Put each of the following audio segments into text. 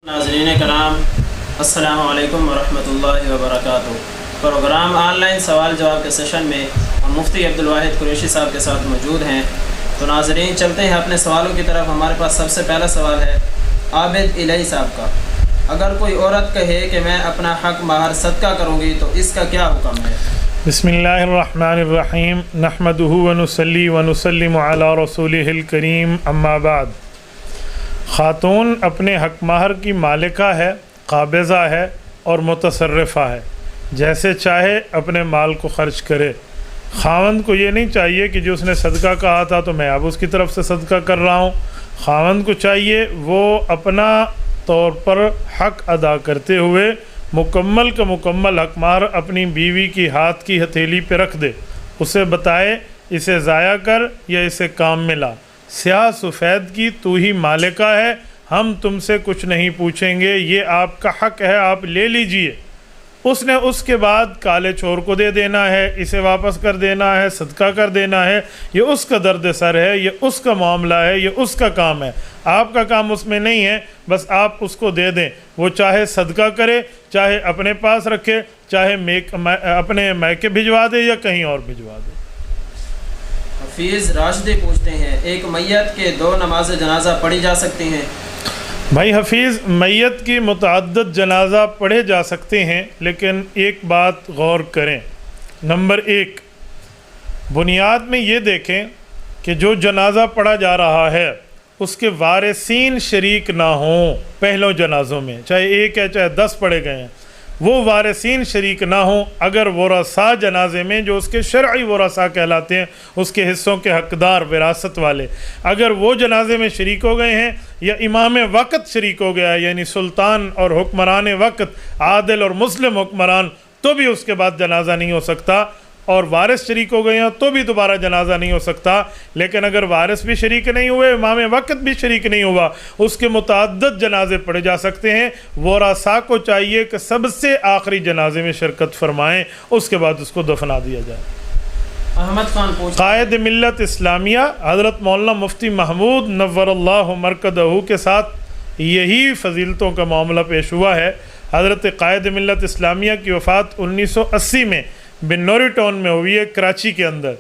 ناظرین کرام السلام علیکم ورحمۃ اللہ وبرکاتہ۔ پروگرام آن لائن سوال جواب کے سیشن میں ہم مفتی عبدالواحد قریشی صاحب کے ساتھ موجود ہیں۔ تو ناظرین چلتے ہیں اپنے سوالوں کی طرف۔ ہمارے پاس سب سے پہلا سوال ہے عابد الہی صاحب کا۔ اگر کوئی عورت کہے کہ میں اپنا حق مہر صدقہ کروں گی تو اس کا کیا حکم ہے؟ بسم اللہ الرحمن الرحیم نحمدہ ونصلی ونسلم علی رسولہ الکریم اما بعد۔ خاتون اپنے حق مہر کی مالکہ ہے، قابضہ ہے اور متصرفہ ہے، جیسے چاہے اپنے مال کو خرچ کرے۔ خاوند کو یہ نہیں چاہیے کہ جو اس نے صدقہ کہا تھا تو میں اب اس کی طرف سے صدقہ کر رہا ہوں۔ خاوند کو چاہیے وہ اپنا طور پر حق ادا کرتے ہوئے مکمل کا مکمل حق مہر اپنی بیوی کی ہاتھ کی ہتھیلی پہ رکھ دے، اسے بتائے اسے ضائع کر یا اسے کام میں لا، سیاہ سفید کی تو ہی مالکہ ہے، ہم تم سے کچھ نہیں پوچھیں گے، یہ آپ کا حق ہے، آپ لے لیجئے۔ اس نے اس کے بعد کالے چور کو دے دینا ہے، اسے واپس کر دینا ہے، صدقہ کر دینا ہے، یہ اس کا درد سر ہے، یہ اس کا معاملہ ہے، یہ اس کا کام ہے، آپ کا کام اس میں نہیں ہے۔ بس آپ اس کو دے دیں، وہ چاہے صدقہ کرے، چاہے اپنے پاس رکھے، چاہے اپنے میکے بھجوا دے یا کہیں اور بھجوا دے۔ حفیظ راشدی پوچھتے ہیں ایک میت کے 2 نماز جنازہ پڑھی جا سکتی ہیں؟ بھائی حفیظ، میت کی متعدد جنازہ پڑھے جا سکتے ہیں، لیکن ایک بات غور کریں۔ نمبر 1، بنیاد میں یہ دیکھیں کہ جو جنازہ پڑھا جا رہا ہے اس کے وارثین شریک نہ ہوں۔ پہلوں جنازوں میں چاہے 1 ہے چاہے 10 پڑھے گئے ہیں، وہ وارثین شریک نہ ہوں۔ اگر ورثاء جنازے میں جو اس کے شرعی ورثاء کہلاتے ہیں، اس کے حصوں کے حقدار وراثت والے، اگر وہ جنازے میں شریک ہو گئے ہیں یا امام وقت شریک ہو گیا ہے، یعنی سلطان اور حکمران وقت عادل اور مسلم حکمران، تو بھی اس کے بعد جنازہ نہیں ہو سکتا، اور وارث شریک ہو گئے ہیں تو بھی دوبارہ جنازہ نہیں ہو سکتا۔ لیکن اگر وارث بھی شریک نہیں ہوئے، امام وقت بھی شریک نہیں ہوا، اس کے متعدد جنازے پڑھے جا سکتے ہیں۔ ورثاء کو چاہیے کہ سب سے آخری جنازے میں شرکت فرمائیں، اس کے بعد اس کو دفنا دیا جائے۔ احمد خان قائد ملت اسلامیہ حضرت مولانا مفتی محمود نور اللہ مرکزہ کے ساتھ یہی فضیلتوں کا معاملہ پیش ہوا ہے۔ حضرت قائد ملت اسلامیہ کی وفات 1980 میں بنوری ٹاؤن میں ہوئی ہے، کراچی کے اندر،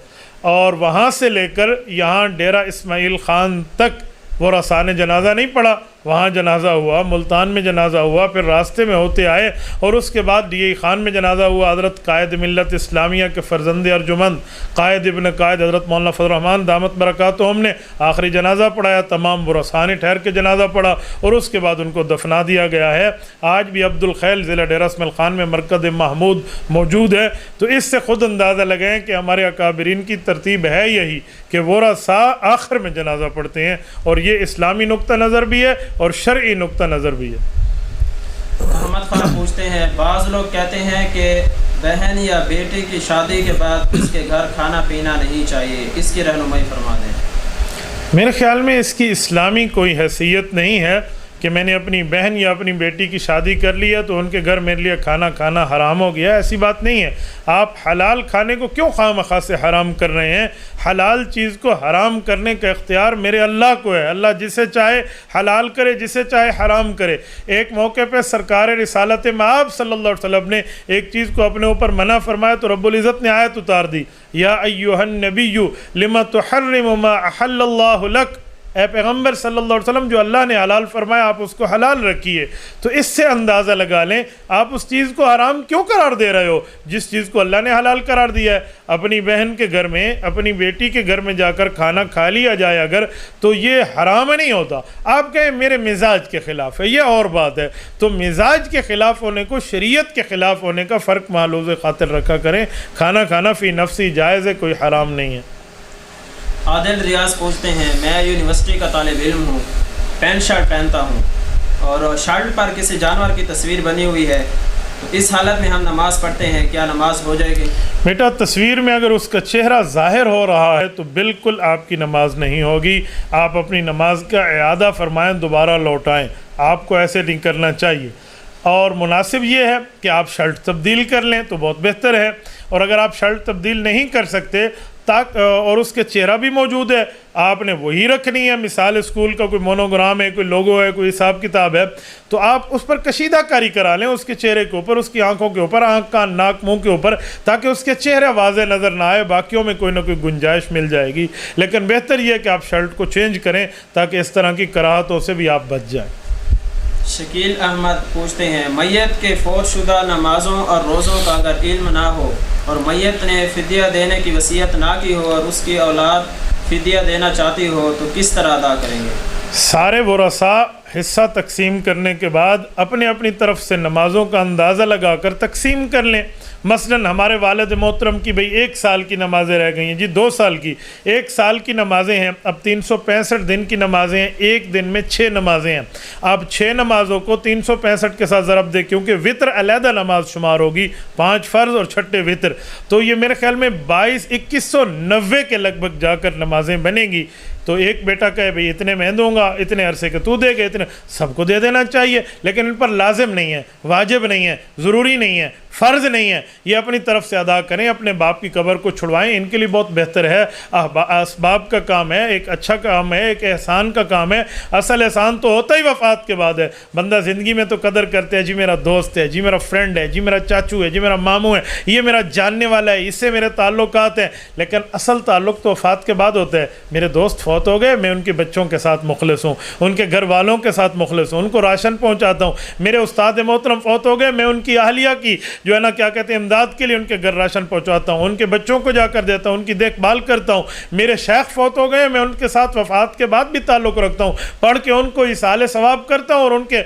اور وہاں سے لے کر یہاں ڈیرہ اسماعیل خان تک ورثاء نے جنازہ نہیں پڑھا۔ وہاں جنازہ ہوا، ملتان میں جنازہ ہوا، پھر راستے میں ہوتے آئے، اور اس کے بعد ڈی خان میں جنازہ ہوا۔ حضرت قائد ملت اسلامیہ کے فرزند ارجمند قائد ابن قائد حضرت مولانا فضل الرحمان دامت برکاتہم نے آخری جنازہ پڑھایا، تمام ورثاء نے ٹھہر کے جنازہ پڑھا، اور اس کے بعد ان کو دفنا دیا گیا ہے۔ آج بھی عبدالخیل ضلع ڈیرہ اسماعیل خان میں مرکز محمود موجود ہے۔ تو اس سے خود اندازہ لگائیں کہ ہمارے اکابرین کی ترتیب ہے یہی کہ ورثاء آخر میں جنازہ پڑھتے ہیں، اور یہ اسلامی نقطہ نظر بھی ہے اور شرعی نقطہ نظر بھی ہے۔ محمد خان پوچھتے ہیں بعض لوگ کہتے ہیں کہ بہن یا بیٹی کی شادی کے بعد اس کے گھر کھانا پینا نہیں چاہیے، اس کی رہنمائی فرما دیں۔ میرے خیال میں اس کی اسلامی کوئی حیثیت نہیں ہے کہ میں نے اپنی بہن یا اپنی بیٹی کی شادی کر لی ہے تو ان کے گھر میرے لیے کھانا کھانا حرام ہو گیا، ایسی بات نہیں ہے۔ آپ حلال کھانے کو کیوں خواہ سے حرام کر رہے ہیں؟ حلال چیز کو حرام کرنے کا اختیار میرے اللہ کو ہے۔ اللہ جسے چاہے حلال کرے، جسے چاہے حرام کرے۔ ایک موقع پہ سرکار رسالت مآب صلی اللہ علیہ وسلم نے ایک چیز کو اپنے اوپر منع فرمایا تو رب العزت نے آیت اتار دی، یا ایھا النبی لما تحرم ما احل اللہ لک، اے پیغمبر صلی اللہ علیہ وسلم جو اللہ نے حلال فرمایا آپ اس کو حلال رکھیے۔ تو اس سے اندازہ لگا لیں آپ اس چیز کو حرام کیوں قرار دے رہے ہو جس چیز کو اللہ نے حلال قرار دیا ہے۔ اپنی بہن کے گھر میں، اپنی بیٹی کے گھر میں جا کر کھانا کھا لیا جائے اگر، تو یہ حرام نہیں ہوتا۔ آپ کہیں میرے مزاج کے خلاف ہے، یہ اور بات ہے۔ تو مزاج کے خلاف ہونے کو شریعت کے خلاف ہونے کا فرق محلوظ خاطر رکھا کریں۔ کھانا کھانا فی نفسی جائز ہے، کوئی حرام نہیں ہے۔ عادل ریاض پوچھتے ہیں میں یونیورسٹی کا طالب علم ہوں، پینٹ شرٹ پہنتا ہوں اور شرٹ پر کسی جانور کی تصویر بنی ہوئی ہے، تو اس حالت میں ہم نماز پڑھتے ہیں، کیا نماز ہو جائے گی؟ بیٹا تصویر میں اگر اس کا چہرہ ظاہر ہو رہا ہے تو بالکل آپ کی نماز نہیں ہوگی۔ آپ اپنی نماز کا اعادہ فرمائیں، دوبارہ لوٹائیں، آپ کو ایسے نہیں کرنا چاہیے۔ اور مناسب یہ ہے کہ آپ شرٹ تبدیل کر لیں تو بہت بہتر ہے، اور اگر آپ شرٹ تبدیل نہیں کر سکتے اور اس کے چہرہ بھی موجود ہے، آپ نے وہی رکھنی ہے. مثال اسکول کا کوئی مونوگرام ہے، کوئی لوگو ہے، کوئی حساب کتاب ہے، تو آپ اس پر کشیدہ کاری کرا لیں، اس کے چہرے کے اوپر، اس کی آنکھوں کے اوپر، آنکھ کان ناک منہ کے اوپر، تاکہ اس کے چہرہ واضح نظر نہ آئے. باقیوں میں کوئی نہ کوئی گنجائش مل جائے گی، لیکن بہتر یہ ہے کہ آپ شرٹ کو چینج کریں تاکہ اس طرح کی کراہتوں سے بھی آپ بچ جائیں. شکیل احمد پوچھتے ہیں میت کے فوت شدہ نمازوں اور روزوں کا اگر علم نہ ہو اور میت نے فدیہ دینے کی وصیت نہ کی ہو اور اس کی اولاد فدیہ دینا چاہتی ہو تو کس طرح ادا کریں گے؟ سارے ورثاء حصہ تقسیم کرنے کے بعد اپنی اپنی طرف سے نمازوں کا اندازہ لگا کر تقسیم کر لیں. مثلاً ہمارے والد محترم کی بھئی 1 سال کی نمازیں رہ گئی ہیں، جی 2 سال کی، 1 سال کی نمازیں ہیں، اب 365 دن کی نمازیں ہیں، ایک دن میں 6 نمازیں ہیں. آپ 6 نمازوں کو 365 کے ساتھ ضرب دیں، کیونکہ وطر علیحدہ نماز شمار ہوگی، 5 فرض اور 6 وطر، تو یہ میرے خیال میں 2190 کے لگ بھگ جا کر نمازیں بنیں گی. تو ایک بیٹا کہے بھئی اتنے میں دوں گا، اتنے عرصے کے تو دے گا، اتنے سب کو دے دینا چاہیے، لیکن ان پر لازم نہیں ہے، واجب نہیں ہے، ضروری نہیں ہے، فرض نہیں ہے. یہ اپنی طرف سے ادا کریں، اپنے باپ کی قبر کو چھڑوائیں، ان کے لیے بہت بہتر ہے. اسباب کا کام ہے، ایک اچھا کام ہے، ایک احسان کا کام ہے. اصل احسان تو ہوتا ہی وفات کے بعد ہے. بندہ زندگی میں تو قدر کرتے ہیں، جی میرا دوست ہے، جی میرا فرینڈ ہے، جی میرا چاچو ہے، جی میرا ماموں ہے، یہ میرا جاننے والا ہے، اس سے میرے تعلقات ہیں، لیکن اصل تعلق تو وفات کے بعد ہوتا ہے. میرے دوست فوت ہو گئے، میں ان کے بچوں کے ساتھ مخلص ہوں، ان کے گھر والوں کے ساتھ مخلص ہوں، ان کو راشن پہنچاتا ہوں. میرے استاد محترم فوت ہو گئے، میں ان کی اہلیہ کی جو ہے نا کیا کہتے ہیں امداد کے لیے ان کے گھر راشن پہنچاتا ہوں، ان کے بچوں کو جا کر دیتا ہوں، ان کی دیکھ بھال کرتا ہوں. میرے شیخ فوت ہو گئے، میں ان کے ساتھ وفات کے بعد بھی تعلق رکھتا ہوں، پڑھ کے ان کو ایصال ثواب کرتا ہوں، اور ان کے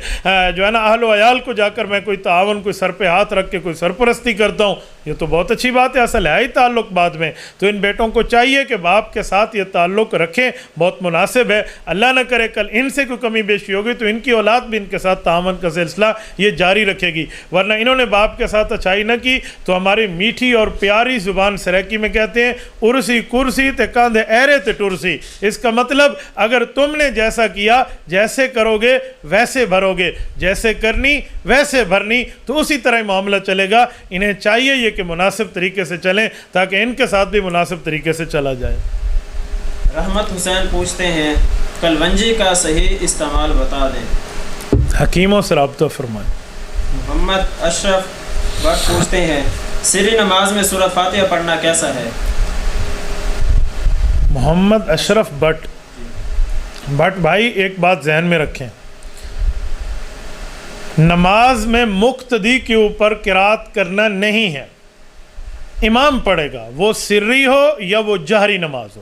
جو ہے نا اہل و عیال کو جا کر میں کوئی تعاون، کوئی سر پہ ہاتھ رکھ کے کوئی سرپرستی کرتا ہوں. یہ تو بہت اچھی بات ہے، اصل ہے ہی تعلق بعد میں. تو ان بیٹوں کو چاہیے کہ باپ کے ساتھ یہ تعلق رکھیں، بہت مناسب ہے. اللہ نہ کرے کل ان سے کوئی کمی بیشی ہوگی تو ان کی اولاد بھی ان کے ساتھ تعاون کا سلسلہ یہ جاری رکھے گی. ورنہ انہوں نے باپ کے ساتھ اچھائی نہ کی تو ہماری میٹھی اور پیاری زبان سریکی میں کہتے ہیں ارسی کرسی تے کاندھے ایرے تے ٹرسی. اس کا مطلب اگر تم نے جیسا کیا، جیسے کرو گے ویسے بھرو گے، جیسے کرنی ویسے بھرنی، تو اسی طرح معاملہ چلے گا. انہیں چاہیے یہ کہ مناسب طریقے سے چلیں تاکہ ان کے ساتھ بھی مناسب طریقے سے چلا جائے. رحمت حسین پوچھتے ہیں کلونجی کا صحیح استعمال بتا دیں. حکیموں سے رابطہ فرمائیں. محمد اشرف بٹ پوچھتے ہیں سری نماز میں سورۃ فاتحہ پڑھنا کیسا ہے؟ محمد اشرف بٹ بھائی ایک بات ذہن میں رکھیں، نماز میں مقتدی کے اوپر قرات کرنا نہیں ہے. امام پڑھے گا، وہ سری ہو یا وہ جہری نماز ہو،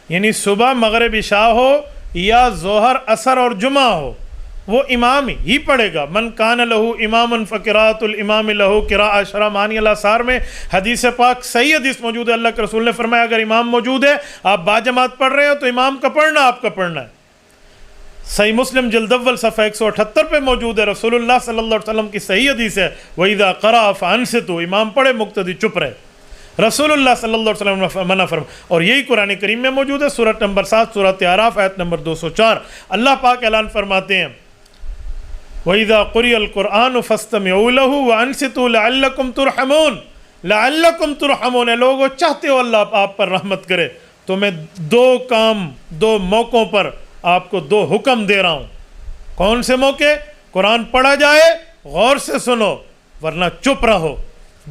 یعنی صبح مغرب عشاء ہو یا ظہر عصر اور جمعہ ہو، وہ امام ہی پڑھے گا. من کان لہو امام فقراۃ الامام لہو قراءۃ شرح معنی الاثار میں حدیث پاک صحیح حدیث موجود ہے. اللہ کے رسول نے فرمایا اگر امام موجود ہے، آپ باجماعت پڑھ رہے ہو تو امام کا پڑھنا آپ کا پڑھنا ہے. صحیح مسلم جلد اول صفحہ 178 پہ موجود ہے. رسول اللہ صلی اللہ علیہ وسلم کی صحیح حدیث ہے وَإِذَا قَرَأَ فَأَنصِتُوا، امام پڑھے مقتدی چپ رہے. رسول اللہ صلی اللہ علیہ وسلم نے منع فرمایا، اور یہی قرآن کریم میں موجود ہے. سورۃ نمبر 7 سورۃ اعراف آیت نمبر 204. اللہ پاک اعلان فرماتے ہیں وَإِذَا قُرِئَ الْقُرْآنُ فَاسْتَمِعُوا لَهُ وَأَنصِتُوا لَعَلَّكُمْ تُرْحَمُونَ. لَعَلَّكُمْ تُرْحَمُونَ، لوگوں چاہتے ہو اللہ آپ پر رحمت کرے تو میں 2 کام 2 موقعوں پر آپ کو 2 حکم دے رہا ہوں. کون سے موقع؟ قرآن پڑھا جائے غور سے سنو ورنہ چپ رہو.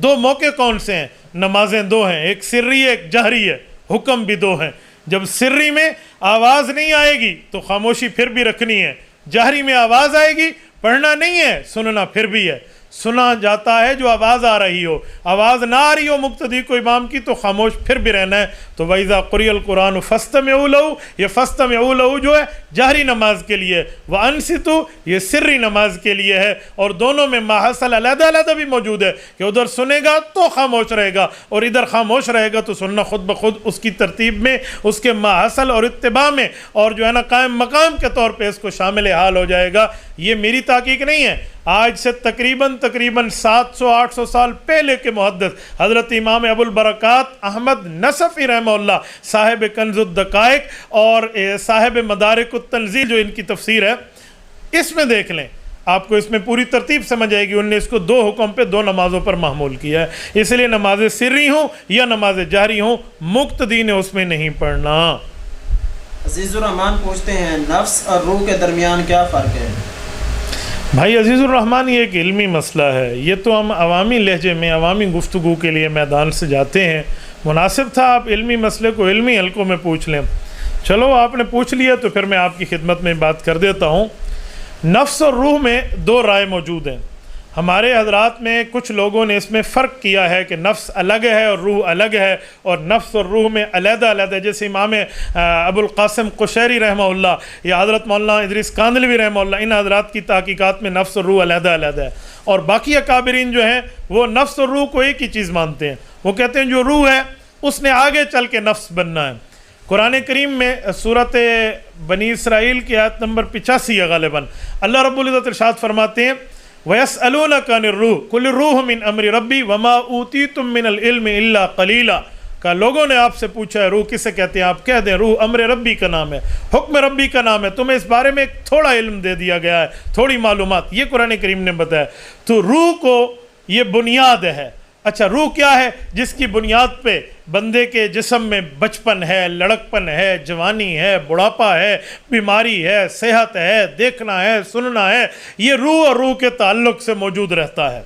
2 موقع کون سے ہیں؟ نمازیں 2 ہیں، ایک سری ہے ایک جہری ہے. حکم بھی 2 ہیں. جب سری میں آواز نہیں آئے گی تو خاموشی پھر بھی رکھنی ہے. جہری میں آواز آئے گی، پڑھنا نہیں ہے، سننا پھر بھی ہے. سنا جاتا ہے جو آواز آ رہی ہو، آواز نہ آ رہی ہو مقتدی کو امام کی تو خاموش پھر بھی رہنا ہے. تو وَإِذَا قُرِئَ الْقُرْآنُ فَاسْتَمِعُوا لَهُ، یہ فَاسْتَمِعُوا لَهُ جو ہے جہری نماز کے لیے، وَأَنصِتُوا یہ سری نماز کے لیے ہے. اور دونوں میں ماحصل علیحدہ علیحدہ بھی موجود ہے کہ ادھر سنے گا تو خاموش رہے گا اور ادھر خاموش رہے گا تو سننا خود بخود اس کی ترتیب میں، اس کے ماحصل اور اتباع میں اور جو ہے نا قائم مقام کے طور پہ اس کو شامل حال ہو جائے گا. یہ میری تحقیق نہیں ہے، آج سے تقریباً 700-800 سال پہلے کے محدث حضرت امام ابو البرکات احمد نصفی رحمہ اللہ، صاحب کنز الدقائق اور صاحب مدارک التنزیل جو ان کی تفسیر ہے، اس میں دیکھ لیں آپ کو اس میں پوری ترتیب سمجھ آئے گی. انہوں نے اس کو 2 حکم پہ 2 نمازوں پر محمول کیا ہے. اس لیے نماز سری ہوں یا نماز جہری ہوں مقتدی نے اس میں نہیں پڑھنا. عزیز الرحمان پوچھتے ہیں نفس اور روح کے درمیان کیا فرق ہے؟ بھائی عزیز الرحمان یہ ایک علمی مسئلہ ہے. یہ تو ہم عوامی لہجے میں عوامی گفتگو کے لیے میدان سے جاتے ہیں. مناسب تھا آپ علمی مسئلے کو علمی حلقوں میں پوچھ لیں. چلو آپ نے پوچھ لیا تو پھر میں آپ کی خدمت میں بات کر دیتا ہوں. نفس اور روح میں 2 رائے موجود ہیں. ہمارے حضرات میں کچھ لوگوں نے اس میں فرق کیا ہے کہ نفس الگ ہے اور روح الگ ہے، اور نفس اور روح میں علیحدہ علیحدہ، جیسے امام ابو القاسم قشیری رحمہ اللہ یا حضرت مولانا ادریس کاندھلوی رحمہ اللہ، ان حضرات کی تحقیقات میں نفس اور روح علیحدہ علیحدہ ہے. اور باقی اکابرین جو ہیں وہ نفس اور روح کو ایک ہی چیز مانتے ہیں. وہ کہتے ہیں جو روح ہے اس نے آگے چل کے نفس بننا ہے. قرآن کریم میں سورۃ بنی اسرائیل کی آیت نمبر 85 ہے غالباً، اللہ رب العزت ارشاد فرماتے ہیں وَيَسْأَلُونَكَ عَنِ الرُّوحِ قُلِ الرُّوحُ مِنْ أَمْرِ رَبِّي وَمَا أُوتِيتُم مِّنَ الْعِلْمِ إِلَّا قَلِيلًا. کہ لوگوں نے آپ سے پوچھا ہے روح کسے کہتے ہیں، آپ کہہ دیں روح امر ربی کا نام ہے، حکم ربی کا نام ہے. تمہیں اس بارے میں ایک تھوڑا علم دے دیا گیا ہے، تھوڑی معلومات، یہ قرآن کریم نے بتایا. تو روح کو یہ بنیاد ہے. اچھا روح کیا ہے؟ جس کی بنیاد پہ بندے کے جسم میں بچپن ہے، لڑکپن ہے، جوانی ہے، بڑھاپا ہے، بیماری ہے، صحت ہے، دیکھنا ہے، سننا ہے، یہ روح اور روح کے تعلق سے موجود رہتا ہے.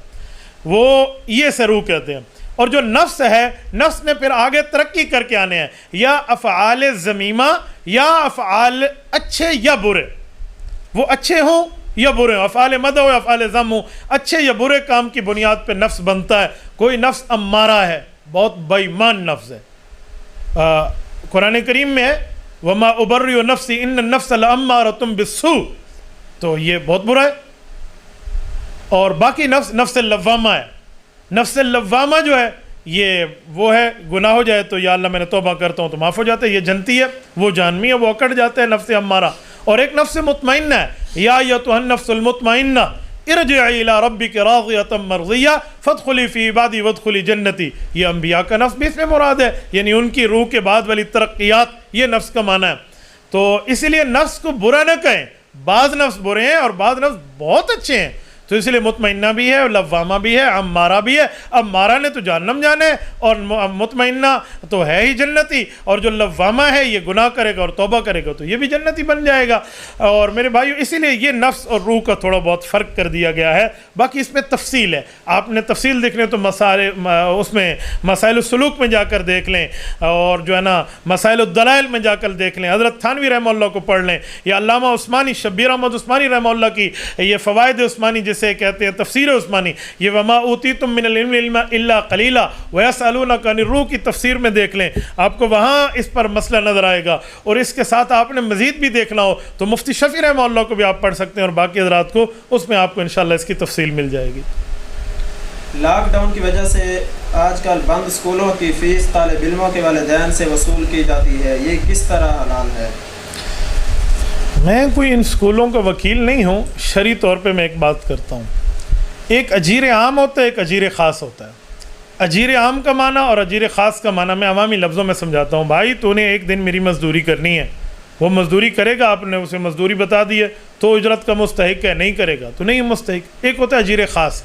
وہ یہ سے روح کہتے ہیں. اور جو نفس ہے، نفس نے پھر آگے ترقی کر کے آنے ہیں، یا افعال ذمیمہ یا افعال اچھے یا برے، وہ اچھے ہوں یا برے ہوں، افعال مدح ہو یا افعال ذم ہوں، اچھے یا برے کام کی بنیاد پہ نفس بنتا ہے. کوئی نفس امارہ ہے، بہت بے ایمان نفس ہے. قرآن کریم میں ہے وَمَا أُبَرِّئُ نَفْسِي إِنَّ النَّفْسَ لَأَمَّارَةٌ بِالسُّوءِ، تو یہ بہت برا ہے. اور باقی نفس لوامہ ہے. نفس لوامہ جو ہے یہ وہ ہے گناہ ہو جائے تو یا اللہ میں نے توبہ کرتا ہوں تو معاف ہو جاتا ہے، یہ جنتی ہے، وہ جانمی ہے، وہ اکڑ جاتا ہے نفس امارہ. اور ایک نفس مطمئنہ ہے، یا ایتھا النفس المطمئنہ ارجعی الی ربک راضیۃ مرضیہ فادخلی فی عبادی وادخلی جنتی. یہ انبیاء کا نفس بھی اس میں مراد ہے، یعنی ان کی روح کے بعد والی ترقیات، یہ نفس کا معنی ہے. تو اس لیے نفس کو برا نہ کہیں. بعض نفس برے ہیں اور بعض نفس بہت اچھے ہیں. تو اس لیے مطمئنہ بھی ہے، لوامہ بھی ہے، امارہ بھی ہے. امارہ نے تو جہنم جانا ہے اور مطمئنہ تو ہے ہی جنتی، اور جو لوامہ ہے یہ گناہ کرے گا اور توبہ کرے گا تو یہ بھی جنتی بن جائے گا. اور میرے بھائیو اسی لیے یہ نفس اور روح کا تھوڑا بہت فرق کر دیا گیا ہے. باقی اس میں تفصیل ہے، آپ نے تفصیل دیکھنے تو اس میں مسائل السلوک میں جا کر دیکھ لیں، اور جو ہے نا مسائل الدلائل میں جا کر دیکھ لیں، حضرت تھانوی رحمہ اللہ کو پڑھ لیں، یا علامہ عثمانی شبیر احمد عثمانی رحمہ اللہ کی یہ فوائد عثمانی جسے کہتے ہیں تفسیر عثمانی، یہ وما اوتیتم من العلم الا قلیلا ویسألونک عن الروح کی تفسیر میں دیکھ لیں، آپ کو وہاں اس پر مسئلہ نظر آئے گا. اور اس کے ساتھ آپ نے مزید بھی دیکھنا ہو تو مفتی شفیع رحمہ اللہ کو بھی آپ پڑھ سکتے ہیں، اور باقی حضرات کو اس میں آپ کو انشاءاللہ اس کی تفصیل مل جائے گی. لاک ڈاؤن کی وجہ سے آج کل بند اسکولوں کی فیس طالب علموں کے والدین سے وصول کی جاتی ہے، یہ کس طرح حلال ہے؟ میں کوئی ان اسکولوں کا وکیل نہیں ہوں، شرعی طور پہ میں ایک بات کرتا ہوں. ایک اجیر عام ہوتا ہے، ایک اجیر خاص ہوتا ہے. اجیر عام کا معنی اور اجیر خاص کا معنی میں عوامی لفظوں میں سمجھاتا ہوں. بھائی تو نے ایک دن میری مزدوری کرنی ہے، وہ مزدوری کرے گا، آپ نے اسے مزدوری بتا دی ہے تو اجرت کا مستحق ہے، نہیں کرے گا تو نہیں مستحق. ایک ہوتا ہے اجیر خاص،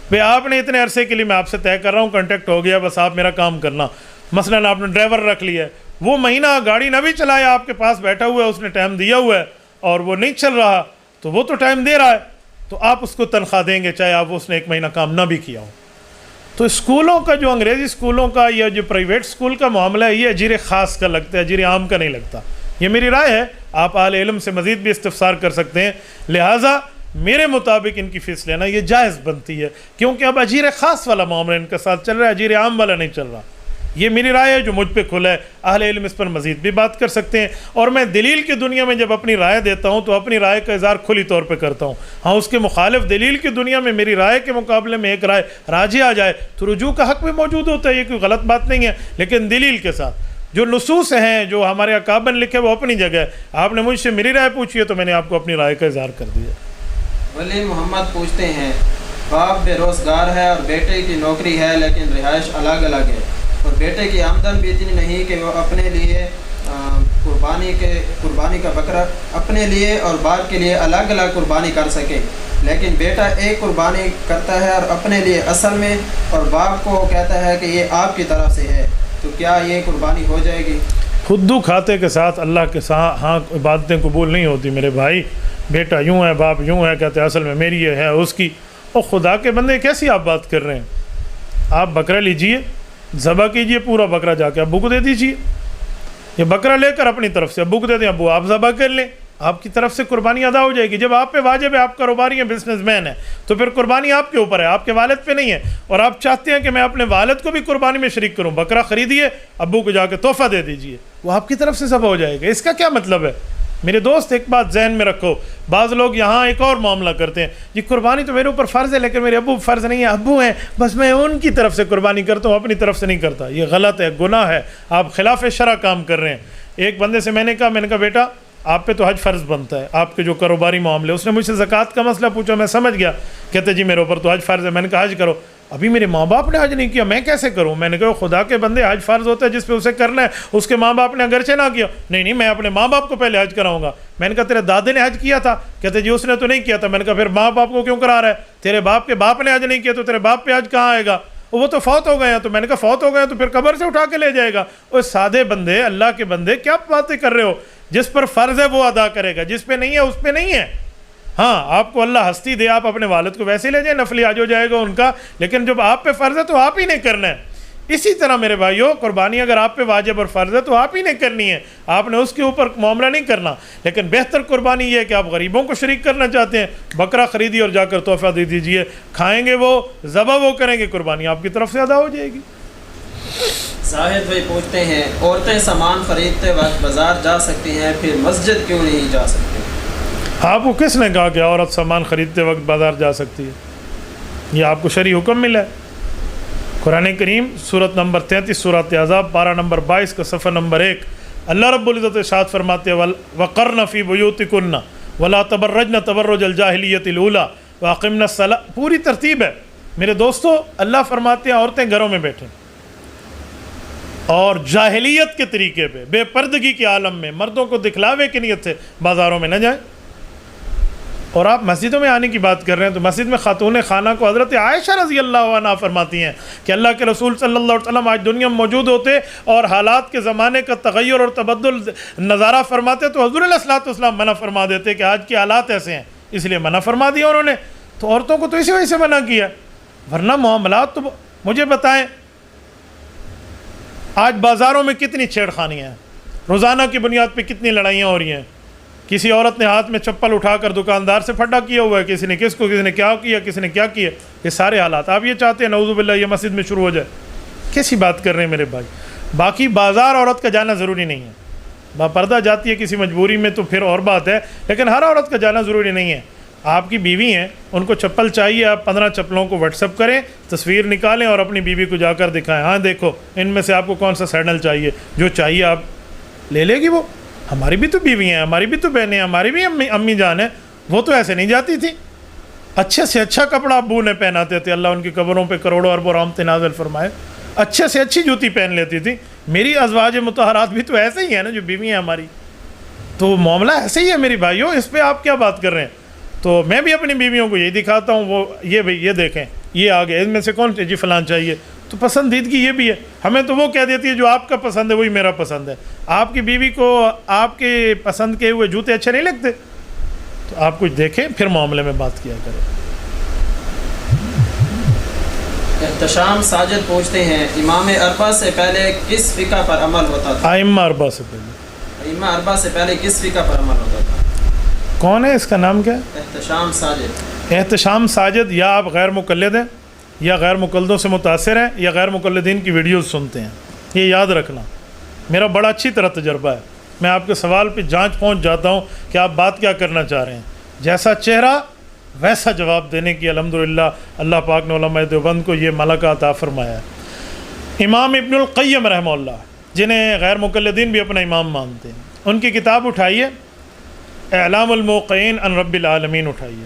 بھئی آپ نے اتنے عرصے کے لیے میں آپ سے طے کر رہا ہوں، کانٹیکٹ ہو گیا، بس آپ میرا کام کرنا. مثلا آپ نے ڈرائیور رکھ لیا ہے، وہ مہینہ گاڑی نہ بھی چلایا، آپ کے پاس بیٹھا ہوا ہے، اس نے ٹائم دیا ہوا ہے اور وہ نہیں چل رہا، تو وہ تو ٹائم دے رہا ہے تو آپ اس کو تنخواہ دیں گے چاہے آپ اس نے 1 مہینہ کام نہ بھی کیا ہو. تو اسکولوں کا جو انگریزی اسکولوں کا یا جو پرائیویٹ اسکول کا معاملہ ہے یہ اجیر خاص کا لگتا ہے، اجیر عام کا نہیں لگتا. یہ میری رائے ہے، آپ اہل علم سے مزید بھی استفسار کر سکتے ہیں. لہٰذا میرے مطابق ان کی فیس لینا یہ جائز بنتی ہے، کیونکہ اب اجیر خاص والا معاملہ ان کے ساتھ چل رہا ہے، اجیر عام والا نہیں چل رہا. یہ میری رائے ہے جو مجھ پہ کھلا ہے، اہل علم اس پر مزید بھی بات کر سکتے ہیں. اور میں دلیل کی دنیا میں جب اپنی رائے دیتا ہوں تو اپنی رائے کا اظہار کھلی طور پہ کرتا ہوں. ہاں اس کے مخالف دلیل کی دنیا میں میری رائے کے مقابلے میں ایک رائے راجح آ جائے تو رجوع کا حق بھی موجود ہوتا ہے، یہ کوئی غلط بات نہیں ہے، لیکن دلیل کے ساتھ. جو نصوص ہیں جو ہمارے اکابر لکھے وہ اپنی جگہ ہے. آپ نے مجھ سے میری رائے پوچھی ہے تو میں نے آپ کو اپنی رائے کا اظہار کر دیا. ولی محمد پوچھتے ہیں باپ بے روزگار ہے اور بیٹے کی نوکری ہے لیکن رہائش الگ الگ ہے، اور بیٹے کی آمدن بھی اتنی نہیں کہ وہ اپنے لیے قربانی کا بکرا اپنے لیے اور باپ کے لیے الگ الگ قربانی کر سکے، لیکن بیٹا ایک قربانی کرتا ہے اور اپنے لیے اصل میں، اور باپ کو کہتا ہے کہ یہ آپ کی طرف سے ہے، تو کیا یہ قربانی ہو جائے گی؟ خدو کھاتے کے ساتھ اللہ کے ساتھ ہاں عبادتیں قبول نہیں ہوتی میرے بھائی. بیٹا یوں ہے، باپ یوں ہے، کہتے ہیں اصل میں میری یہ ہے اس کی. اور خدا کے بندے کیسی آپ بات کر رہے ہیں؟ آپ بکرا لیجئے، ذبح کیجئے، پورا بکرا جا کے ابو کو دے دیجئے. یہ بکرا لے کر اپنی طرف سے ابو کو دے دیں، ابو آپ ذبح کر لیں، آپ کی طرف سے قربانی ادا ہو جائے گی. جب آپ پہ واجب ہے، آپ کاروباری ہیں، بزنس مین ہیں، تو پھر قربانی آپ کے اوپر ہے، آپ کے والد پہ نہیں ہے. اور آپ چاہتے ہیں کہ میں اپنے والد کو بھی قربانی میں شریک کروں، بکرا خریدیے، ابو کو جا کے تحفہ دے دیجئے، وہ آپ کی طرف سے ذبح ہو جائے گا. اس کا کیا مطلب ہے؟ میرے دوست ایک بات ذہن میں رکھو، بعض لوگ یہاں ایک اور معاملہ کرتے ہیں، یہ قربانی تو میرے اوپر فرض ہے لیکن میرے ابو فرض نہیں ہے، ابو ہیں بس میں ان کی طرف سے قربانی کرتا ہوں، اپنی طرف سے نہیں کرتا. یہ غلط ہے، گناہ ہے، آپ خلاف شرع کام کر رہے ہیں. ایک بندے سے میں نے کہا بیٹا آپ پہ تو حج فرض بنتا ہے، آپ کے جو کاروباری معاملے. اس نے مجھ سے زکوٰۃ کا مسئلہ پوچھا، میں سمجھ گیا، کہتے جی میرے اوپر تو حج فرض ہے. میں نے کہا حج کرو. ابھی میرے ماں باپ نے حج نہیں کیا، میں کیسے کروں؟ میں نے کہا خدا کے بندے، حج فرض ہوتا ہے جس پہ اسے کرنا ہے، اس کے ماں باپ نے اگرچہ نہ کیا. نہیں میں اپنے ماں باپ کو پہلے حج کراؤں گا. میں نے کہا تیرے دادے نے حج کیا تھا؟ کہتے جی اس نے تو نہیں کیا تھا. میں نے کہا پھر ماں باپ کو کیوں کرا رہا ہے؟ تیرے باپ کے باپ نے حج نہیں کیا تو تیرے باپ پہ حج کہاں آئے گا؟ وہ تو فوت ہو گئے ہیں. تو میں نے کہا فوت ہو گئے ہیں تو پھر قبر سے اٹھا کے لے جائے گا. وہ سادے بندے، اللہ کے بندے، کیا باتیں کر رہے ہو؟ جس پر فرض ہے وہ ادا کرے گا، جس پہ نہیں ہے اس پہ نہیں ہے. ہاں آپ کو اللہ ہستی دے، آپ اپنے والد کو ویسے لے جائیں، نفلی حج ہو جائے گا ان کا، لیکن جب آپ پہ فرض ہے تو آپ ہی نے کرنا ہے. اسی طرح میرے بھائیوں، قربانی اگر آپ پہ واجب اور فرض ہے تو آپ ہی نے کرنی ہے، آپ نے اس کے اوپر معاملہ نہیں کرنا. لیکن بہتر قربانی یہ ہے کہ آپ غریبوں کو شریک کرنا چاہتے ہیں، بکرا خریدیے اور جا کر تحفہ دے دیجئے، کھائیں گے وہ، ذبح وہ کریں گے، قربانی آپ کی طرف سے ادا ہو جائے گی. زاہد بھائی پوچھتے ہیں عورتیں سامان خریدتے وقت بازار جا سکتی ہیں، پھر مسجد کیوں نہیں جا سکتی؟ آپ کو کس نے کہا کہ عورت سامان خریدتے وقت بازار جا سکتی ہے؟ یہ آپ کو شرعی حکم ملا ہے. قرآن کریم سورت نمبر 33 سورۃ احزاب پارہ نمبر 22 کا صفحہ نمبر 1، اللہ رب العزت ارشاد فرماتے ہیں وَقَرْنَ فِي بُيُوتِكُنَّ وَلَا تَبَرَّجْنَ تَبَرُّجَ الْجَاهِلِيَّةِ الْأُولَىٰ وَأَقِمْنَ الصَّلَاةَ. پوری ترتیب ہے میرے دوستو. اللہ فرماتے ہیں عورتیں گھروں میں بیٹھیں اور جاہلیت کے طریقے پہ، بے پردگی کے عالم میں، مردوں کو دکھلاوے کی نیت سے بازاروں میں نہ جائیں. اور آپ مسجدوں میں آنے کی بات کر رہے ہیں تو مسجد میں خاتون خانہ کو حضرت عائشہ رضی اللہ عنہ فرماتی ہیں کہ اللہ کے رسول صلی اللہ علیہ وسلم آج دنیا میں موجود ہوتے اور حالات کے زمانے کا تغیر اور تبدل نظارہ فرماتے تو حضور علیہ الصلوۃ والسلام منع فرما دیتے کہ آج کے حالات ایسے ہیں، اس لیے منع فرما دیا انہوں نے. تو عورتوں کو تو اسی وجہ سے منع کیا، ورنہ معاملات تو مجھے بتائیں آج بازاروں میں کتنی چھیڑ خانیاں ہیں، روزانہ کی بنیاد پہ کتنی لڑائیاں ہو رہی ہیں. کسی عورت نے ہاتھ میں چپل اٹھا کر دکاندار سے پھٹا کیا ہوا ہے، کسی نے کس کو، کسی نے کیا کیا، کسی نے کیا کیا. یہ سارے حالات آپ یہ چاہتے ہیں نعوذ باللہ یہ مسجد میں شروع ہو جائے؟ کیسی بات کر رہے ہیں میرے بھائی. باقی بازار عورت کا جانا ضروری نہیں ہے، باپردہ جاتی ہے کسی مجبوری میں تو پھر اور بات ہے، لیکن ہر عورت کا جانا ضروری نہیں ہے. آپ کی بیوی ہیں، ان کو چپل چاہیے، آپ 15 چپلوں کو واٹس ایپ کریں، تصویر نکالیں اور اپنی بیوی کو جا کر دکھائیں، ہاں دیکھو ان میں سے آپ کو کون سا سینڈل چاہیے، جو چاہیے آپ لے لے گی. وہ ہماری بھی تو بیوی ہیں، ہماری بھی تو بہنیں ہیں، ہماری بھی امی جان ہیں، وہ تو ایسے نہیں جاتی تھی. اچھے سے اچھا کپڑا ابو نے پہناتے تھے، اللہ ان کی قبروں پہ کروڑوں اربوں رحمتیں نازل فرمائے. اچھے سے اچھی جوتی پہن لیتی تھی. میری ازواج مطہرات بھی تو ایسے ہی ہیں نا جو بیوی ہیں ہماری. تو معاملہ ایسے ہی ہے میری بھائیوں، اس پہ آپ کیا بات کر رہے ہیں؟ تو میں بھی اپنی بیویوں کو یہی دکھاتا ہوں، وہ یہ بھائی یہ دیکھیں یہ آگے ان میں سے کون جی فلان چاہیے. تو پسندیدگی یہ بھی ہے، ہمیں تو وہ کہہ دیتی ہے جو آپ کا پسند ہے وہی میرا پسند ہے. آپ کی بیوی کو آپ کے پسند کے ہوئے جوتے اچھے نہیں لگتے تو آپ کچھ دیکھیں پھر معاملے میں بات کیا کریں. احتشام ساجد پوچھتے ہیں امام اربعہ سے پہلے کس فقہ پر عمل ہوتا تھا؟ ائمہ اربعہ سے پہلے، ائمہ اربعہ سے پہلے کس فقہ پر عمل ہوتا تھا؟ کون ہے اس کا نام کیا ہے؟ احتشام ساجد. احتشام ساجد. یا آپ غیر مقلد ہیں یا غیر مقلدوں سے متاثر ہیں یا غیر مقلدین کی ویڈیوز سنتے ہیں. یہ یاد رکھنا، میرا بڑا اچھی طرح تجربہ ہے. میں آپ کے سوال پہ جانچ پہنچ جاتا ہوں کہ آپ بات کیا کرنا چاہ رہے ہیں. جیسا چہرہ ویسا جواب دینے کی الحمدللہ اللہ پاک نے علماء دیوبند کو یہ ملکہ عطا فرمایا ہے. امام ابن القیم رحمہ اللہ، جنہیں غیر مقلدین بھی اپنا امام مانتے ہیں، ان کی کتاب اٹھائیے اعلام الموقعین عن رب العالمین، اٹھائیے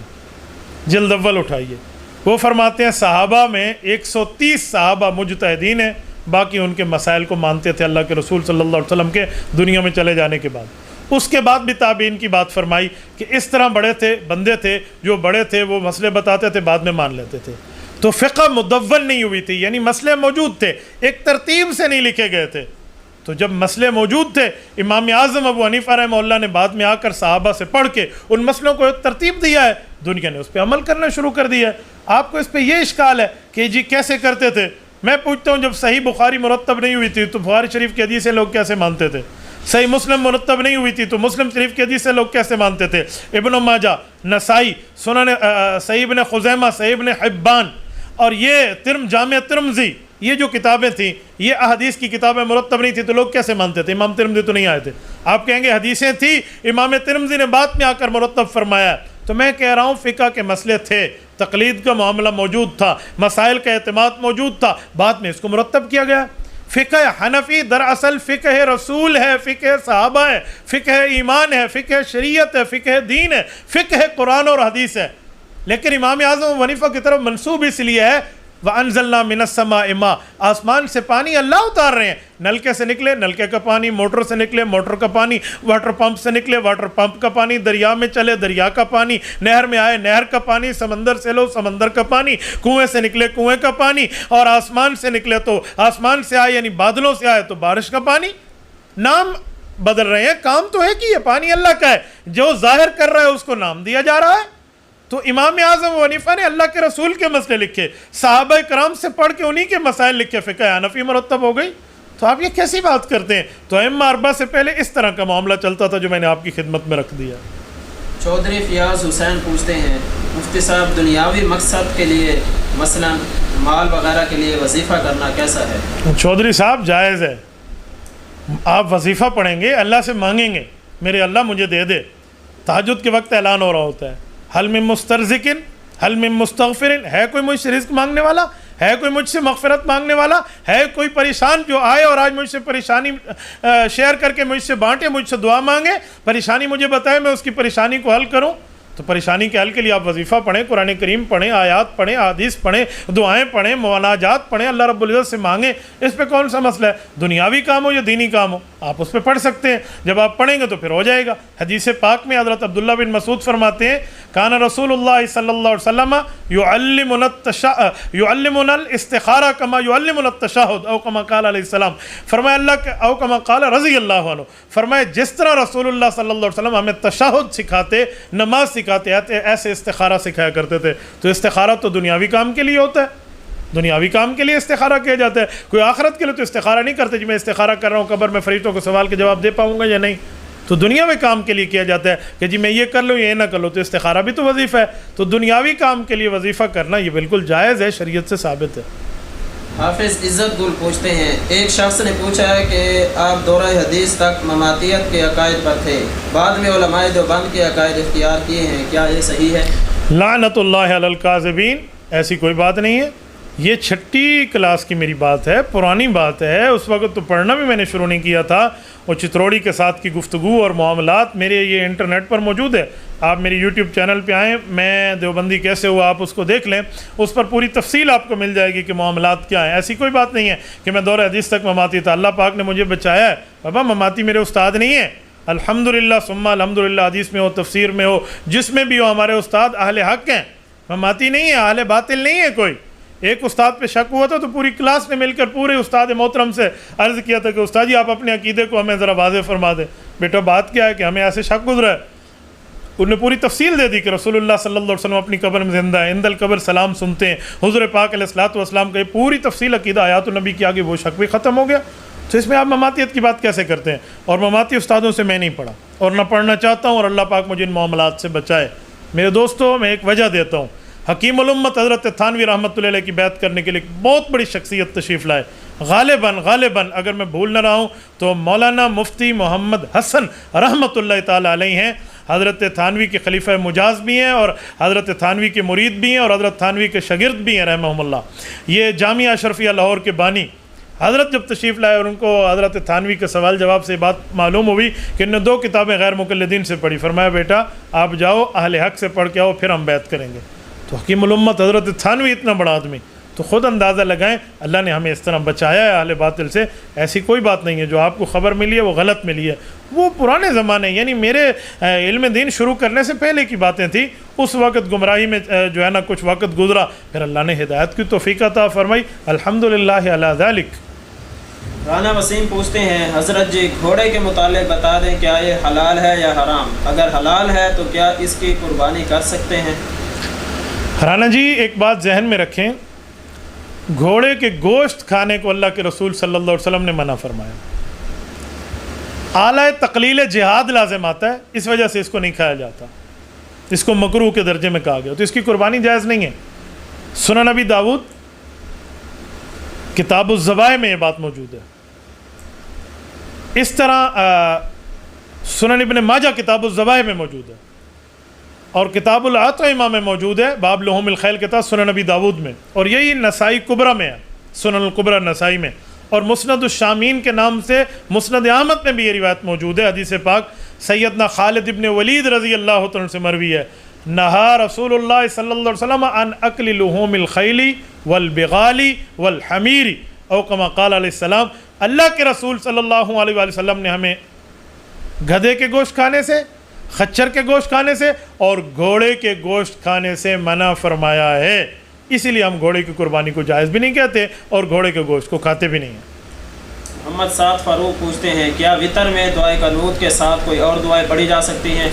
جلد اول اٹھائیے. وہ فرماتے ہیں صحابہ میں 130 صحابہ مجتہدین ہیں، باقی ان کے مسائل کو مانتے تھے اللہ کے رسول صلی اللہ علیہ وسلم کے دنیا میں چلے جانے کے بعد. اس کے بعد بھی تابعین کی بات فرمائی کہ اس طرح بڑے تھے، بندے تھے جو بڑے تھے، وہ مسئلے بتاتے تھے، بعد میں مان لیتے تھے. تو فقہ مدون نہیں ہوئی تھی، یعنی مسئلے موجود تھے، ایک ترتیب سے نہیں لکھے گئے تھے. تو جب مسئلے موجود تھے، امام اعظم ابو حنیفہ رحمہ اللہ نے بعد میں آ کر صحابہ سے پڑھ کے ان مسئلوں کو ایک ترتیب دیا ہے، دنیا نے اس پہ عمل کرنا شروع کر دیا ہے. آپ کو اس پہ یہ اشکال ہے کہ جی کیسے کرتے تھے. میں پوچھتا ہوں، جب صحیح بخاری مرتب نہیں ہوئی تھی تو بخاری شریف کی حدیثیں لوگ کیسے مانتے تھے؟ صحیح مسلم مرتب نہیں ہوئی تھی تو مسلم شریف کی حدیثیں لوگ کیسے مانتے تھے؟ ابن ماجہ، نسائی، سنن صحیح ابن خزیمہ، صحیح ابن حبان اور یہ جامع ترمذی، یہ جو کتابیں تھیں، یہ احادیث کی کتابیں مرتب نہیں تھی تو لوگ کیسے مانتے تھے؟ امام ترمذی تو نہیں آئے تھے. آپ کہیں گے حدیثیں تھیں، امام ترمذی نے بعد میں آ کر مرتب فرمایا. تو میں کہہ رہا ہوں فقہ کے مسئلے تھے، تقلید کا معاملہ موجود تھا، مسائل کا اعتماد موجود تھا، بعد میں اس کو مرتب کیا گیا. فقہ حنفی دراصل فقہ رسول ہے، فقہ صحابہ ہے، فقہ ایمان ہے، فقہ شریعت ہے، فقہ دین ہے، فقہ قرآن اور حدیث ہے. لیکن امام اعظم ابو حنیفہ کی طرف منسوب اس لیے ہے وَأَنزَلْنَا مِنَ السَّمَاءِ مَاءً، آسمان سے پانی اللہ اتار رہے ہیں. نلکے سے نکلے نلکے کا پانی، موٹر سے نکلے موٹر کا پانی، واٹر پمپ سے نکلے واٹر پمپ کا پانی، دریا میں چلے دریا کا پانی، نہر میں آئے نہر کا پانی، سمندر سے لو سمندر کا پانی، کنویں سے نکلے کنویں کا پانی، اور آسمان سے نکلے تو آسمان سے آئے یعنی بادلوں سے آئے تو بارش کا پانی. نام بدل رہے ہیں، کام تو ہے کہ یہ پانی اللہ کا ہے، جو ظاہر کر رہا ہے اس کو نام دیا جا رہا ہے. تو امام اعظم ابو حنیفہ نے اللہ کے رسول کے مسئلے لکھے، صحابہ کرام سے پڑھ کے انہی کے مسائل لکھے، فقہ حنفی مرتب ہو گئی. تو آپ یہ کیسی بات کرتے ہیں؟ تو ائمہ اربعہ سے پہلے اس طرح کا معاملہ چلتا تھا جو میں نے آپ کی خدمت میں رکھ دیا. چودھری فیاض حسین پوچھتے ہیں، مفتی صاحب دنیاوی مقصد کے لیے مثلا مال وغیرہ کے لیے وظیفہ کرنا کیسا ہے؟ چودھری صاحب جائز ہے. آپ وظیفہ پڑھیں گے، اللہ سے مانگیں گے میرے اللہ مجھے دے دے. تہجد کے وقت اعلان ہو رہا ہوتا ہے، حل من مسترزقن حل من مستغفرن، ہے کوئی مجھ سے رزق مانگنے والا، ہے کوئی مجھ سے مغفرت مانگنے والا، ہے کوئی پریشان جو آئے اور آج مجھ سے پریشانی شیئر کر کے مجھ سے بانٹے، مجھ سے دعا مانگے، پریشانی مجھے بتائے، میں اس کی پریشانی کو حل کروں. تو پریشانی کے حل کے لیے آپ وظیفہ پڑھیں، قرآن کریم پڑھیں، آیات پڑھیں، حدیث پڑھیں، دعائیں پڑھیں، مناجات پڑھیں، اللہ رب العزت سے مانگیں. اس پہ کون سا مسئلہ ہے؟ دنیاوی کام ہو یا دینی کام ہو، آپ اس پہ پڑھ سکتے ہیں. جب آپ پڑھیں گے تو پھر ہو جائے گا. حدیث پاک میں حضرت عبداللہ بن مسعود فرماتے ہیں، کان رسول اللہ صلی اللہ علیہ وسلم یعلمنا الاستخارہ کما یعلمنا التشہد او کما قال علیہ السلام. فرمایا اللہ کے او کما قال رضی اللہ عنہ، فرمایا جس طرح رسول اللہ صلی اللہ علیہ وسلم ہمیں تشہد سکھاتے، نماز سکھاتے، ایسے استخارہ سکھایا کرتے تھے. تو استخارہ تو دنیاوی کام کے لیے ہوتا ہے، دنیاوی کام کے لیے استخارہ کیا جاتا ہے. کوئی آخرت کے لیے تو استخارہ نہیں کرتے، جی میں استخارہ کر رہا ہوں قبر میں فرشتوں کو سوال کے جواب دے پاؤں گا یا نہیں. تو دنیاوی کام کے لیے کیا جاتا ہے کہ جی میں یہ کر لوں یہ نہ کر لوں. تو استخارہ بھی تو وظیفہ ہے. تو دنیاوی کام کے لیے وظیفہ کرنا یہ بالکل جائز ہے، شریعت سے ثابت ہے. حافظ عزت گل پوچھتے ہیں، ایک شخص نے پوچھا ہے کہ آپ دورہ حدیث تک مماتیت کے عقائد پر تھے، بعد میں علماء دیوبند کے عقائد اختیار کیے ہیں، کیا یہ صحیح ہے؟ لعنت اللہ علی الکاذبین، ایسی کوئی بات نہیں ہے. یہ 6ٹھی کلاس کی میری بات ہے، پرانی بات ہے. اس وقت تو پڑھنا بھی میں نے شروع نہیں کیا تھا. اور چتروڑی کے ساتھ کی گفتگو اور معاملات میرے یہ انٹرنیٹ پر موجود ہے. آپ میری یوٹیوب چینل پہ آئیں، میں دیوبندی کیسے ہوا آپ اس کو دیکھ لیں، اس پر پوری تفصیل آپ کو مل جائے گی کہ معاملات کیا ہیں. ایسی کوئی بات نہیں ہے کہ میں دورہ حدیث تک مماتی تھا. اللہ پاک نے مجھے بچایا ہے. بابا مماتی میرے استاد نہیں ہیں، الحمدللہ ثم الحمدللہ. حدیث میں ہو، تفسیر میں ہو، جس میں بھی ہو ہمارے استاد اہل حق ہیں، مماتی نہیں ہے، اہل باطل نہیں ہے کوئی. ایک استاد پہ شک ہوا تھا تو پوری کلاس نے مل کر پورے استاد محترم سے عرض کیا تھا کہ استاد جی آپ اپنے عقیدے کو ہمیں ذرا واضح فرما دیں. بیٹا بات کیا ہے کہ ہمیں ایسے شک گزرا ہے. انہوں نے پوری تفصیل دے دی کہ رسول اللہ صلی اللہ علیہ وسلم اپنی قبر میں زندہ ہیں، عند القبر سلام سنتے ہیں، حضور پاک علیہ الصلوۃ والسلام کا پوری تفصیل عقیدہ آیات النبی کی آگے، وہ شک بھی ختم ہو گیا. تو اس میں آپ مماتیت کی بات کیسے کرتے ہیں؟ اور مماتی استادوں سے میں نہیں پڑھا اور نہ پڑھنا چاہتا ہوں، اور اللہ پاک مجھے ان معاملات سے بچائے. میرے دوستوں میں ایک وجہ دیتا ہوں. حکیم الامت حضرت تھانوی رحمۃ اللہ علیہ کی بیعت کرنے کے لیے ایک بہت بڑی شخصیت تشریف لائے. غالباً اگر میں بھول نہ رہا ہوں تو مولانا مفتی محمد حسن رحمۃ اللہ تعالیٰ علیہ ہیں. حضرت تھانوی کے خلیفہ مجاز بھی ہیں اور حضرت تھانوی کے مرید بھی ہیں اور حضرت تھانوی کے شاگرد بھی ہیں رحمہم اللہ. یہ جامعہ اشرفیہ لاہور کے بانی حضرت جب تشریف لائے اور ان کو حضرت تھانوی کے سوال جواب سے بات معلوم ہوئی کہ انہوں نے 2 کتابیں غیر مقلدین سے پڑھی. فرمایا بیٹا آپ جاؤ اہل حق سے پڑھ کے آؤ، پھر ہم بیعت کریں گے. تو حکیم الامت حضرت تھانوی اتنا بڑا آدمی، تو تو خود اندازہ لگائیں اللہ نے ہمیں اس طرح بچایا ہے اہل باطل سے. ایسی کوئی بات نہیں ہے. جو آپ کو خبر ملی ہے وہ غلط ملی ہے. وہ پرانے زمانے یعنی میرے علم دین شروع کرنے سے پہلے کی باتیں تھیں. اس وقت گمراہی میں جو ہے نا کچھ وقت گزرا, پھر اللہ نے ہدایت کی توفیق عطا فرمائی. الحمدللہ علی ذالک. رانا وسیم پوچھتے ہیں حضرت جی گھوڑے کے متعلق بتا دیں کیا یہ حلال ہے یا حرام؟ اگر حلال ہے تو کیا اس کی قربانی کر سکتے ہیں؟ رانا جی ایک بات ذہن میں رکھیں, گھوڑے کے گوشت کھانے کو اللہ کے رسول صلی اللہ علیہ وسلم نے منع فرمایا. اعلیٰ تقلیل جہاد لازم آتا ہے, اس وجہ سے اس کو نہیں کھایا جاتا, اس کو مکروہ کے درجے میں کہا گیا, تو اس کی قربانی جائز نہیں ہے. سنن نبی داؤد کتاب الذبائح میں یہ بات موجود ہے. اس طرح سنن ابن ماجہ کتاب الذبائح میں موجود ہے, اور کتاب الاطعمہ میں موجود ہے, باب لحوم الخیل کے تحت سنن نبی داؤد میں, اور یہی نسائی کبریٰ میں ہے, سنن الکبریٰ نسائی میں, اور مسند الشامین کے نام سے مسند احمد میں بھی یہ روایت موجود ہے. حدیث پاک سیدنا خالد ابن ولید رضی اللہ عنہ سے مروی ہے, نہا رسول اللہ صلی اللہ علیہ وسلم عن اکل لحوم الخیل والبغال والحمیر او کما قال علیہ السلام. اللہ کے رسول صلی اللہ علیہ وآلہ وسلم نے ہمیں گدھے کے گوشت کھانے سے, خچر کے گوشت کھانے سے اور گھوڑے کے گوشت کھانے سے منع فرمایا ہے. اسی لیے ہم گھوڑے کی قربانی کو جائز بھی نہیں کہتے اور گھوڑے کے گوشت کو کھاتے بھی نہیں ہیں. محمد سعد فاروق پوچھتے ہیں کیا وطر میں دعائے قنوت کے ساتھ کوئی اور دعائیں پڑھی جا سکتی ہیں؟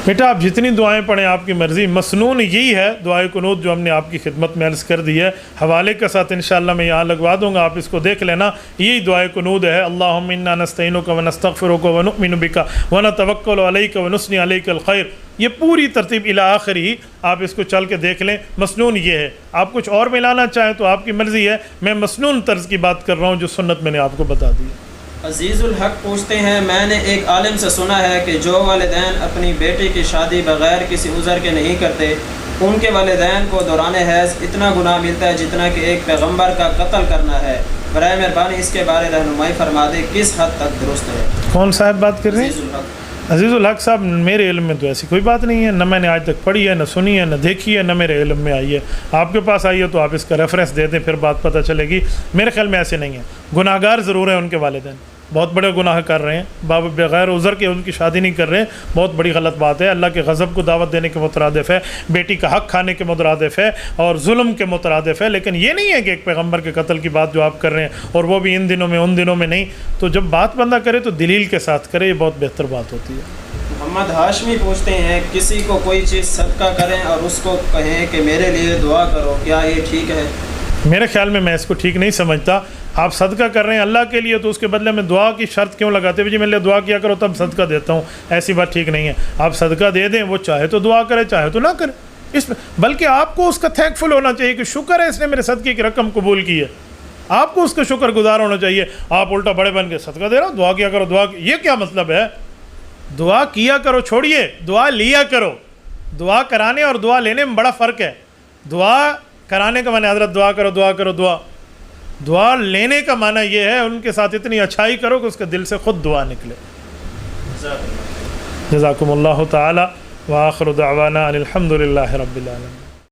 بیٹا آپ جتنی دعائیں پڑھیں آپ کی مرضی. مسنون یہی ہے دعائے قنوت جو ہم نے آپ کی خدمت میں عرض کر دی ہے, حوالے کے ساتھ انشاءاللہ میں یہاں لگوا دوں گا, آپ اس کو دیکھ لینا. یہی دعائے قنوت ہے, اللہم انا نستعینک ونستغفرک ونؤمن بک ونتوکل علیک ونثنی علیک الخیر. یہ پوری ترتیب الی آخر ہی آپ اس کو چل کے دیکھ لیں. مسنون یہ ہے. آپ کچھ اور ملانا چاہیں تو آپ کی مرضی ہے, میں مسنون طرز کی بات کر رہا ہوں جو سنت میں نے آپ کو بتا دی ہے. عزیز الحق پوچھتے ہیں میں نے ایک عالم سے سنا ہے کہ جو والدین اپنی بیٹی کی شادی بغیر کسی عذر کے نہیں کرتے ان کے والدین کو دوران حیض اتنا گناہ ملتا ہے جتنا کہ ایک پیغمبر کا قتل کرنا ہے. برائے مہربانی اس کے بارے رہنمائی فرما دیں کس حد تک درست ہے؟ کون صاحب بات کر رہے ہیں؟ عزیز الحق. عزیز الحق صاحب میرے علم میں تو ایسی کوئی بات نہیں ہے, نہ میں نے آج تک پڑھی ہے, نہ سنی ہے, نہ دیکھی ہے, نہ میرے علم میں آئی ہے. آپ کے پاس آئی ہے تو آپ اس کا ریفرنس دے دیں, پھر بات پتہ چلے گی. میرے خیال میں ایسے نہیں ہے. گناہ گار ضرور ہیں ان کے والدین, بہت بڑے گناہ کر رہے ہیں, بغیر عذر کے ان کی شادی نہیں کر رہے ہیں, بہت بڑی غلط بات ہے. اللہ کے غضب کو دعوت دینے کے مترادف ہے, بیٹی کا حق کھانے کے مترادف ہے اور ظلم کے مترادف ہے. لیکن یہ نہیں ہے کہ ایک پیغمبر کے قتل کی بات جو آپ کر رہے ہیں اور وہ بھی ان دنوں میں ان دنوں میں نہیں. تو جب بات بندہ کرے تو دلیل کے ساتھ کرے, یہ بہت بہتر بات ہوتی ہے. محمد ہاشمی پوچھتے ہیں کسی کو کوئی چیز صدقہ کریں اور اس کو کہیں کہ میرے لیے دعا کرو, کیا یہ ٹھیک ہے؟ میرے خیال میں اس کو ٹھیک نہیں سمجھتا. آپ صدقہ کر رہے ہیں اللہ کے لیے تو اس کے بدلے میں دعا کی شرط کیوں لگاتے ہیں؟ جی میرے لیے دعا کیا کرو تب صدقہ دیتا ہوں, ایسی بات ٹھیک نہیں ہے. آپ صدقہ دے دیں, وہ چاہے تو دعا کرے چاہے تو نہ کرے. اس میں بلکہ آپ کو اس کا تھینک فل ہونا چاہیے کہ شکر ہے اس نے میرے صدقے کی رقم قبول کی ہے. آپ کو اس کا شکر گزار ہونا چاہیے. آپ الٹا بڑے بن کے صدقہ دے رہا ہوں, دعا کیا کرو, دعا یہ کیا مطلب ہے؟ دعا کیا کرو چھوڑیے, دعا لیا کرو. دعا کرانے اور دعا لینے میں بڑا فرق ہے. دعا کرانے کا معنی حضرت دعا کرو دعا کرو دعا, دعا لینے کا معنی یہ ہے ان کے ساتھ اتنی اچھائی کرو کہ اس کے دل سے خود دعا نکلے. جزاکم اللہ تعالی وآخر دعوانا ان الحمد للہ رب العالمین.